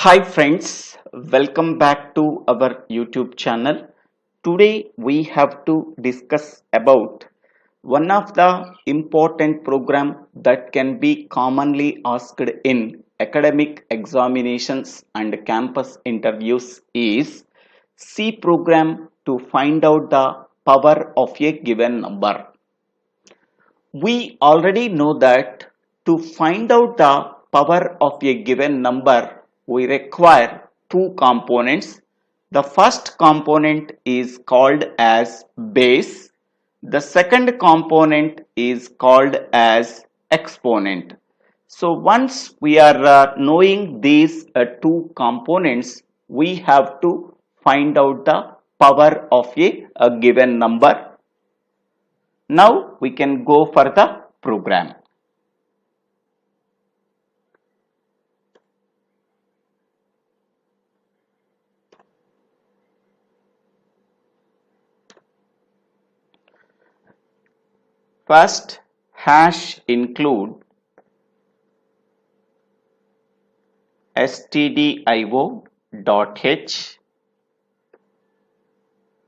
Hi friends, welcome back to our YouTube channel. Today we have to discuss about one of the important program that can be commonly asked in academic examinations and campus interviews is C program to find out the power of a given number. We already know that to find out the power of a given number, we require two components. The first component is called as base. The second component is called as exponent. So once we are knowing these two components, we have to find out the power of a given number. Now we can go for the program. First, hash include stdio.h,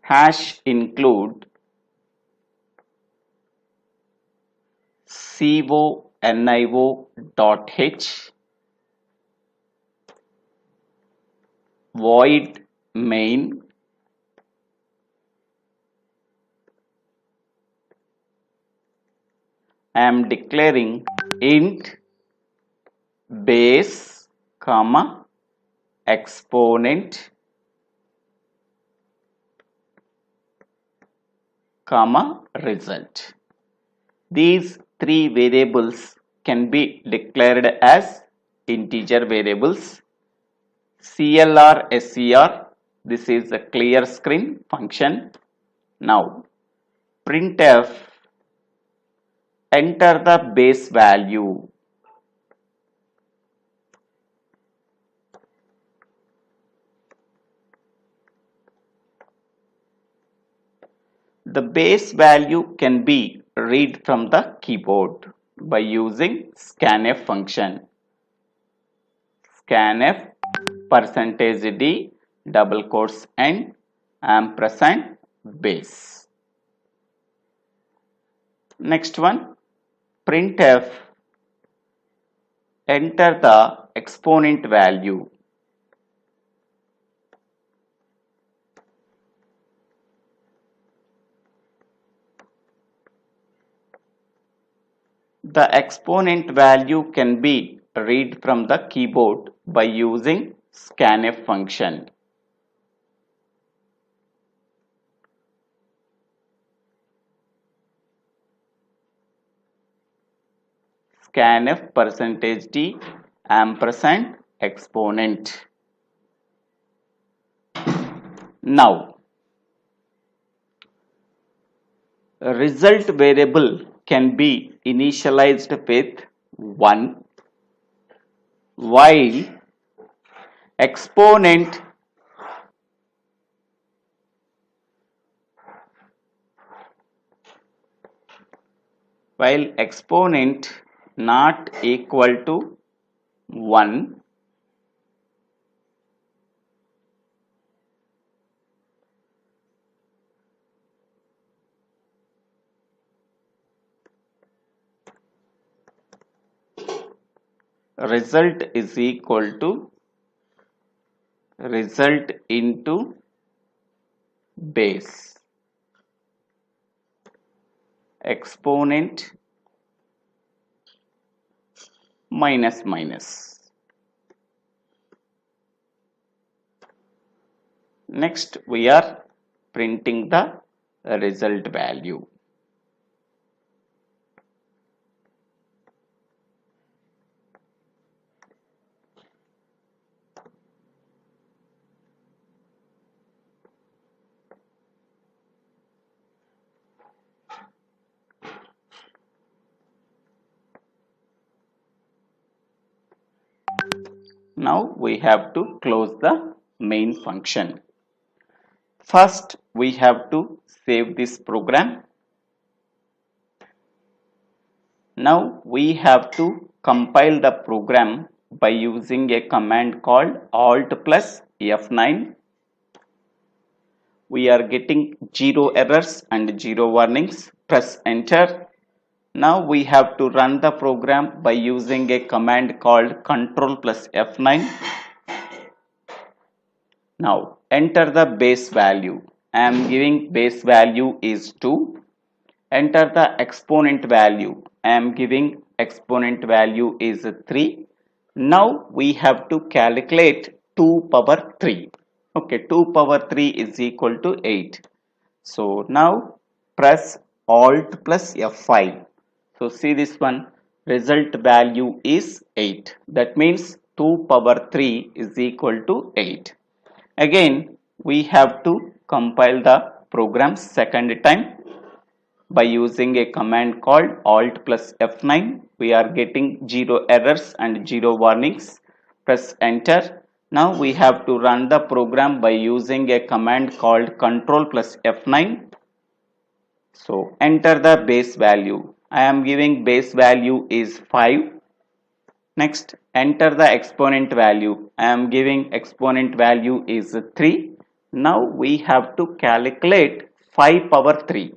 hash include conio.h, void main, I am declaring int base comma exponent comma result. These three variables can be declared as integer variables. CLR SCR, this is a clear screen function. Now printf, enter the base value. The base value can be read from the keyboard by using scanf function. Scanf %d double quotes and ampersand base. Next one, printf, enter the exponent value. The exponent value can be read from the keyboard by using scanf function. Scanf %d ampersand exponent. Now, result variable can be initialized with 1 while exponent not equal to 1, result is equal to result into base exponent minus minus. Next we are printing the result value. Now we have to close the main function. First we have to save this program. Now we have to compile the program by using a command called Alt plus F9. We are getting 0 errors and 0 warnings. Press enter. Now we have to run the program by using a command called Control plus F9. Now enter the base value. I am giving base value is 2. Enter the exponent value. I am giving exponent value is 3. Now we have to calculate 2 power 3. Okay, 2 power 3 is equal to 8. So now press Alt plus F5. So see this one, result value is 8. That means 2 power 3 is equal to 8. Again, we have to compile the program second time by using a command called Alt plus F9. We are getting 0 errors and 0 warnings. Press enter. Now we have to run the program by using a command called Control plus F9. So enter the base value. I am giving base value is 5. Next, enter the exponent value. I am giving exponent value is 3. Now we have to calculate 5 power 3.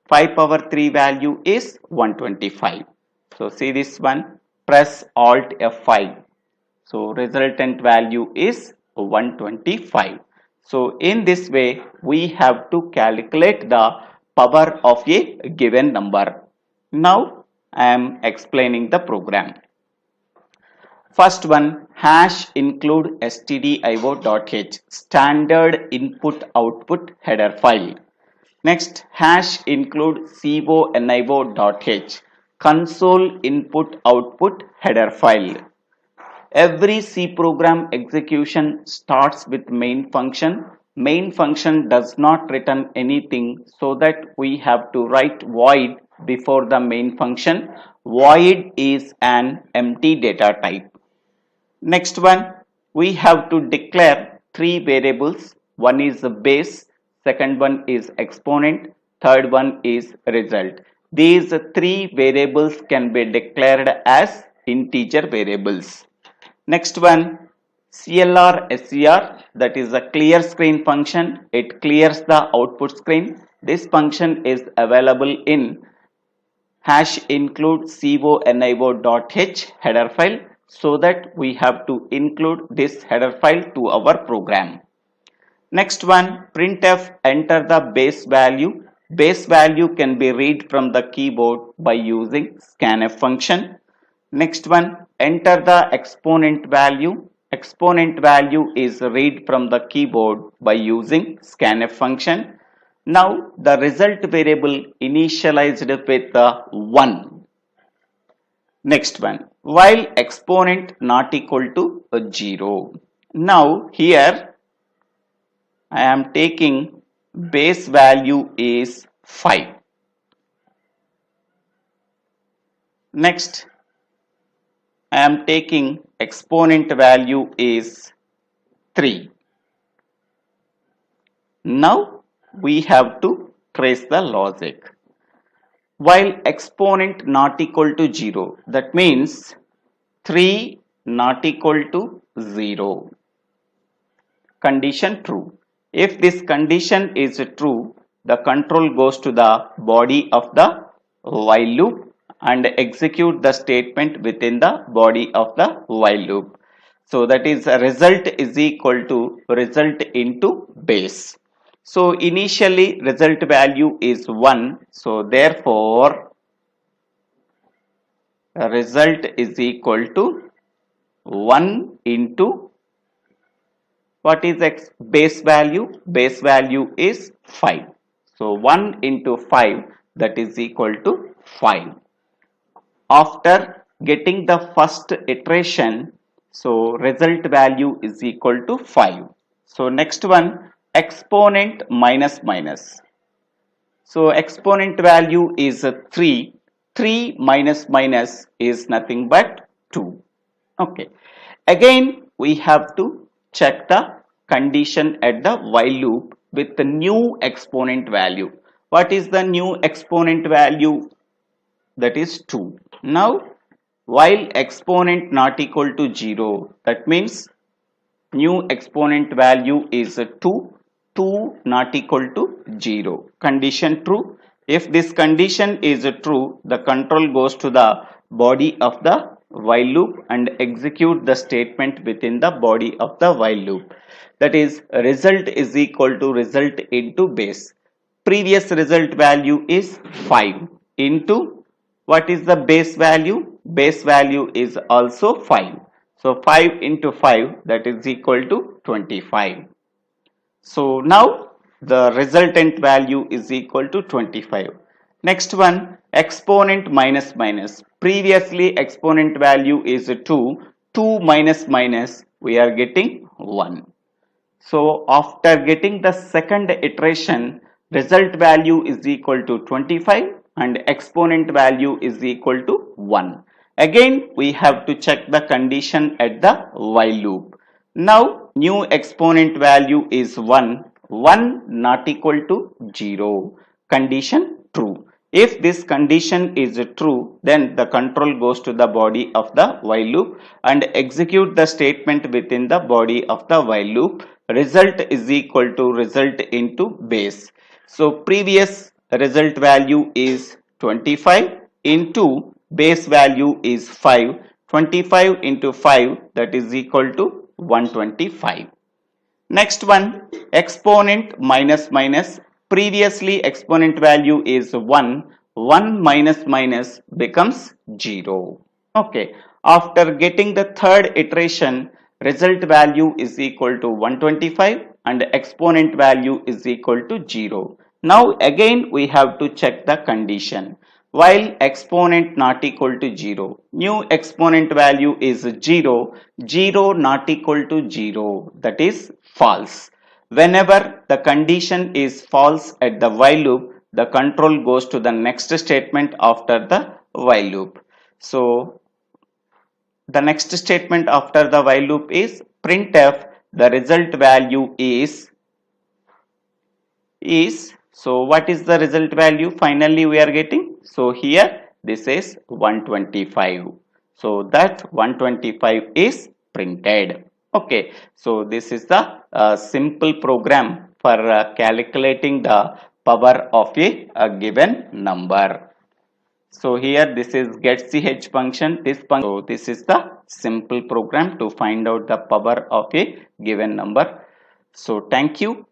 5 power 3 value is 125. So see this one, press Alt F5. So resultant value is 125. So in this way, we have to calculate the power of a given number. Now I am explaining the program. First one, hash include stdio.h, standard input output header file. Next, hash include conio.h, console input output header file. Every C program execution starts with main function. Main function does not return anything, so that we have to write void before the main function. Void is an empty data type. Next one, we have to declare 3 variables. One is the base, second one is exponent, third one is result. These 3 variables can be declared as integer variables. Next one, CLR SCR, that is a clear screen function. It clears the output screen. This function is available in hash include conio.h header file, so that we have to include this header file to our program. Next one, printf, enter the base value. Base value can be read from the keyboard by using scanf function. Next one, enter the exponent value. Exponent value is read from the keyboard by using scanf function. Now the result variable initialized with the 1. Next one, while exponent not equal to 0. Now here I am taking base value is 5. Next, I am taking exponent value is 3. Now we have to trace the logic. While exponent not equal to 0, that means 3 not equal to 0. Condition true. If this condition is true, the control goes to the body of the while loop and execute the statement within the body of the while loop. So that is result is equal to result into base. So initially result value is 1. So therefore result is equal to 1 into what is base value? Base value is 5. So 1 into 5, that is equal to 5. After getting the first iteration, so result value is equal to 5. So next one, exponent minus minus. So exponent value is 3. 3 minus minus is nothing but 2. Okay. Again, we have to check the condition at the while loop with the new exponent value. What is the new exponent value? That is 2. Now while exponent not equal to 0. That means new exponent value is 2, 2 not equal to 0. Condition true. If this condition is true, the control goes to the body of the while loop and execute the statement within the body of the while loop. That is, result is equal to result into base. Previous result value is 5 into what is the base value? Base value is also 5. So 5 into 5, that is equal to 25. So now the resultant value is equal to 25. Next one, exponent minus minus. Previously exponent value is 2. 2 minus minus, we are getting 1. So after getting the second iteration, result value is equal to 25 and exponent value is equal to 1. Again, we have to check the condition at the while loop. Now, new exponent value is 1, 1 not equal to 0. Condition true. If this condition is true, then the control goes to the body of the while loop and execute the statement within the body of the while loop. Result is equal to result into base. So previous result value is 25 into base value is 5. 25 into 5, that is equal to 125. Next one, exponent minus minus. Previously exponent value is 1. 1 minus minus becomes 0. Okay. After getting the third iteration, result value is equal to 125 and exponent value is equal to 0. Now again we have to check the condition. While exponent not equal to 0, new exponent value is 0, 0 not equal to 0, that is false. Whenever the condition is false at the while loop, the control goes to the next statement after the while loop. So the next statement after the while loop is printf, the result value is so what is the result value finally we are getting? So here this is 125. So that 125 is printed. Okay, so this is the simple program for calculating the power of a given number. So here this is getCh function. So this is the simple program to find out the power of a given number. So thank you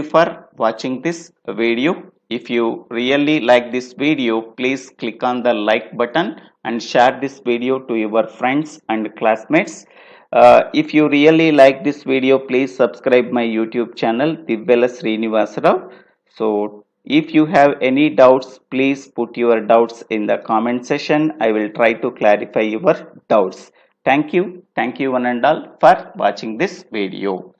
for watching this video. If you really like this video, please click on the like button and share this video to your friends and classmates. If you really like this video, please subscribe my YouTube channel DIVVELA SRINIVASA. So if you have any doubts, please put your doubts in the comment section. I will try to clarify your doubts. Thank you one and all for watching this video.